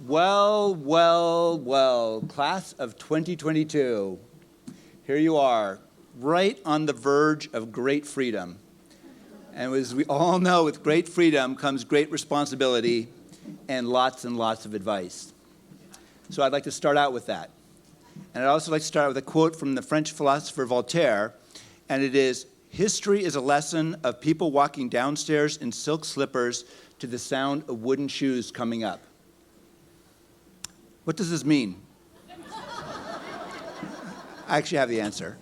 Well, class of 2022. Here you are, right on the verge of great freedom. And as we all know, with great freedom comes great responsibility and lots of advice. So I'd like to start out with that. And I'd also like to start with a quote from the French philosopher Voltaire, and it is, "History is a lesson of people walking downstairs in silk slippers to the sound of wooden shoes coming up." What does this mean? I actually have the answer.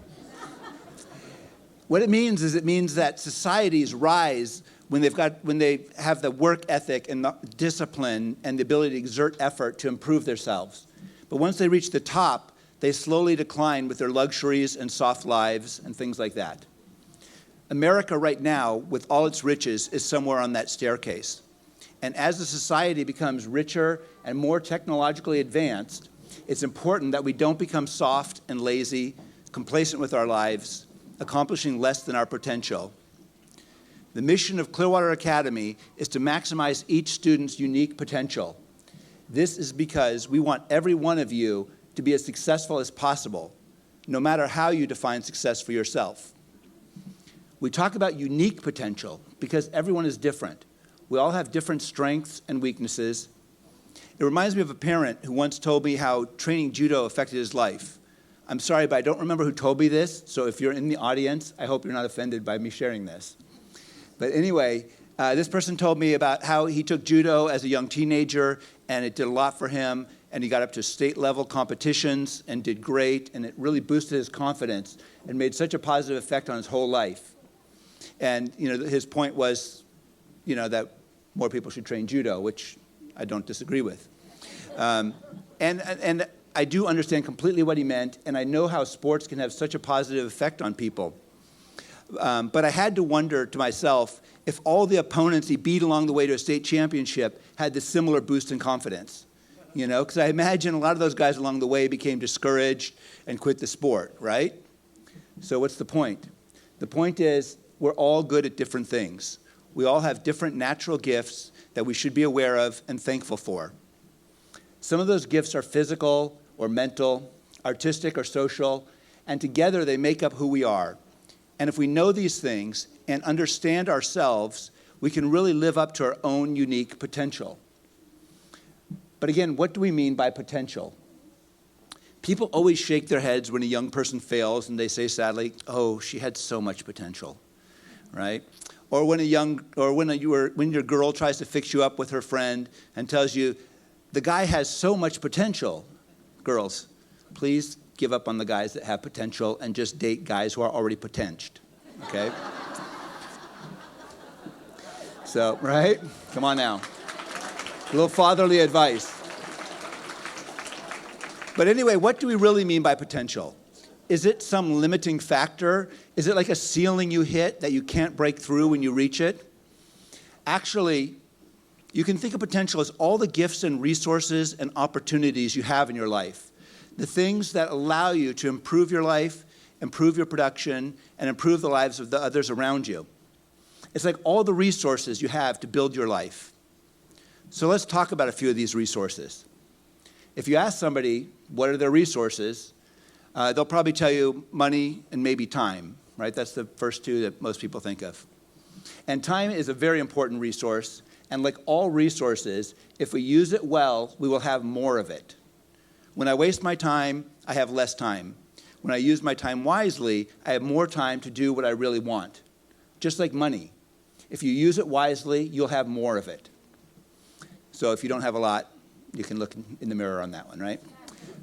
What it means is that societies rise when they have the work ethic and the discipline and the ability to exert effort to improve themselves. But once they reach the top, they slowly decline with their luxuries and soft lives and things like that. America right now, with all its riches, is somewhere on that staircase. And as the society becomes richer and more technologically advanced, it's important that we don't become soft and lazy, complacent with our lives, accomplishing less than our potential. The mission of Clearwater Academy is to maximize each student's unique potential. This is because we want every one of you to be as successful as possible, no matter how you define success for yourself. We talk about unique potential because everyone is different. We all have different strengths and weaknesses. It reminds me of a parent who once told me how training judo affected his life. I'm sorry, but I don't remember who told me this, so if you're in the audience, I hope you're not offended by me sharing this. But anyway, this person told me about how he took judo as a young teenager, and it did a lot for him, and he got up to state-level competitions and did great, and it really boosted his confidence and made such a positive effect on his whole life. And his point was, that more people should train judo, which I don't disagree with. And I do understand completely what he meant, and I know how sports can have such a positive effect on people. But I had to wonder to myself if all the opponents he beat along the way to a state championship had this similar boost in confidence. Because I imagine a lot of those guys along the way became discouraged and quit the sport, right? So what's the point? The point is we're all good at different things. We all have different natural gifts that we should be aware of and thankful for. Some of those gifts are physical or mental, artistic or social, and together they make up who we are. And if we know these things and understand ourselves, we can really live up to our own unique potential. But again, what do we mean by potential? People always shake their heads when a young person fails and they say sadly, "Oh, she had so much potential," right? Or when your girl tries to fix you up with her friend and tells you, "The guy has so much potential." Girls, please give up on the guys that have potential and just date guys who are already potentied, okay? So, right? Come on now. A little fatherly advice. But anyway, what do we really mean by potential? Is it some limiting factor? Is it like a ceiling you hit that you can't break through when you reach it? Actually, you can think of potential as all the gifts and resources and opportunities you have in your life. The things that allow you to improve your life, improve your production, and improve the lives of the others around you. It's like all the resources you have to build your life. So let's talk about a few of these resources. If you ask somebody what are their resources, they'll probably tell you money and maybe time, right? That's the first two that most people think of. And time is a very important resource, and like all resources, if we use it well, we will have more of it. When I waste my time, I have less time. When I use my time wisely, I have more time to do what I really want. Just like money. If you use it wisely, you'll have more of it. So if you don't have a lot, you can look in the mirror on that one, right?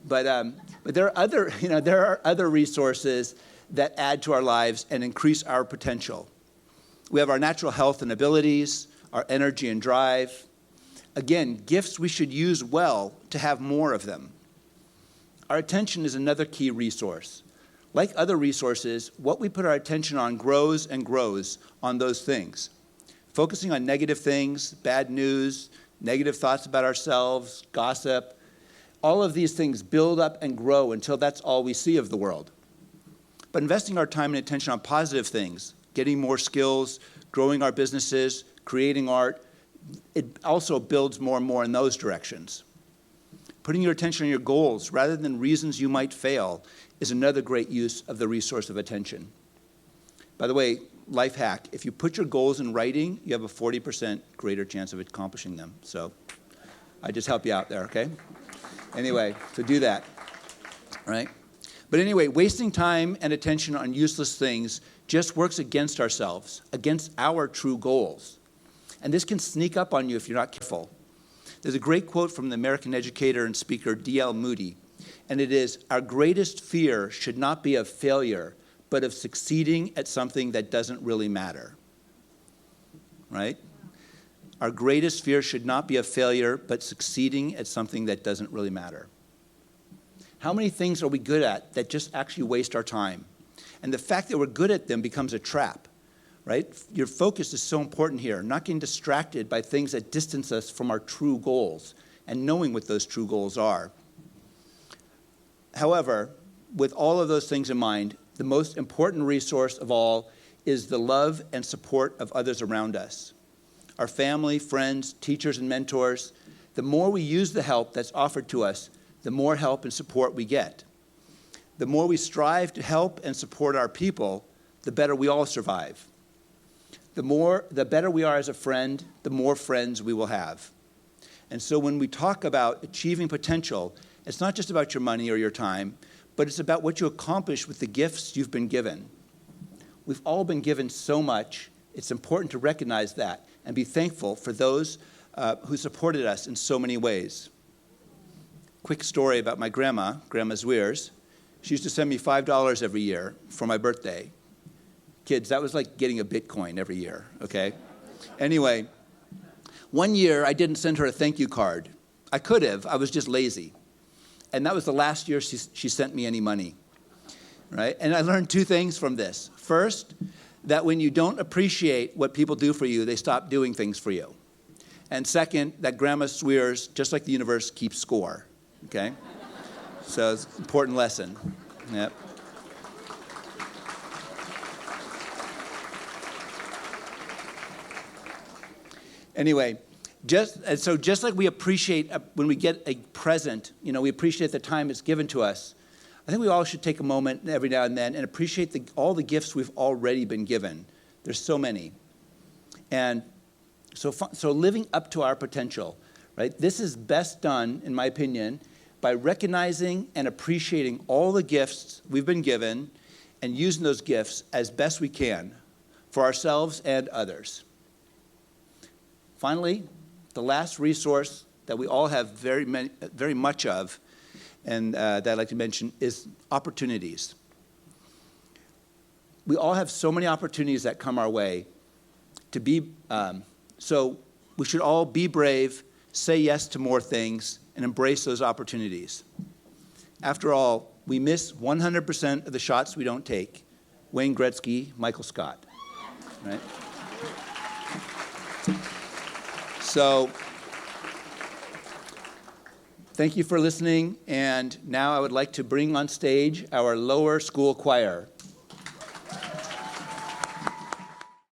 But there are other resources that add to our lives and increase our potential. We have our natural health and abilities, our energy and drive. Again, gifts we should use well to have more of them. Our attention is another key resource. Like other resources, what we put our attention on grows and grows on those things. Focusing on negative things, bad news, negative thoughts about ourselves, gossip, all of these things build up and grow until that's all we see of the world. But investing our time and attention on positive things, getting more skills, growing our businesses, creating art, it also builds more and more in those directions. Putting your attention on your goals rather than reasons you might fail is another great use of the resource of attention. By the way, life hack, if you put your goals in writing, you have a 40% greater chance of accomplishing them. So I just help you out there, okay? Anyway, so do that, all right? But anyway, wasting time and attention on useless things just works against ourselves, against our true goals. And this can sneak up on you if you're not careful. There's a great quote from the American educator and speaker D.L. Moody, and it is, "Our greatest fear should not be of failure, but of succeeding at something that doesn't really matter." Right? Our greatest fear should not be of failure, but succeeding at something that doesn't really matter. How many things are we good at that just actually waste our time? And the fact that we're good at them becomes a trap, right? Your focus is so important here, not getting distracted by things that distance us from our true goals and knowing what those true goals are. However, with all of those things in mind, the most important resource of all is the love and support of others around us. Our family, friends, teachers, and mentors. The more we use the help that's offered to us, the more help and support we get. The more we strive to help and support our people, the better we all survive. The better we are as a friend, the more friends we will have. And so when we talk about achieving potential, it's not just about your money or your time, but it's about what you accomplish with the gifts you've been given. We've all been given so much. It's important to recognize that and be thankful for those who supported us in so many ways. Quick story about my Grandma Zwiers. She used to send me $5 every year for my birthday. Kids, that was like getting a Bitcoin every year, okay? Anyway, one year I didn't send her a thank you card. I could have, I was just lazy. And that was the last year she sent me any money, right? And I learned two things from this. First, that when you don't appreciate what people do for you, they stop doing things for you. And second, that Grandma Zwiers, just like the universe, keeps score, okay? So it's an important lesson, yep. Anyway, just like we appreciate when we get a present, we appreciate the time it's given to us. I think we all should take a moment every now and then and appreciate all the gifts we've already been given. There's so many. And so living up to our potential, right? This is best done, in my opinion, by recognizing and appreciating all the gifts we've been given and using those gifts as best we can for ourselves and others. Finally, the last resource that we all have very much of, and that I'd like to mention, is opportunities. We all have so many opportunities that come our way to be, so we should all be brave, say yes to more things, and embrace those opportunities. After all, we miss 100% of the shots we don't take. Wayne Gretzky, Michael Scott, right? So, thank you for listening, and now I would like to bring on stage our lower school choir.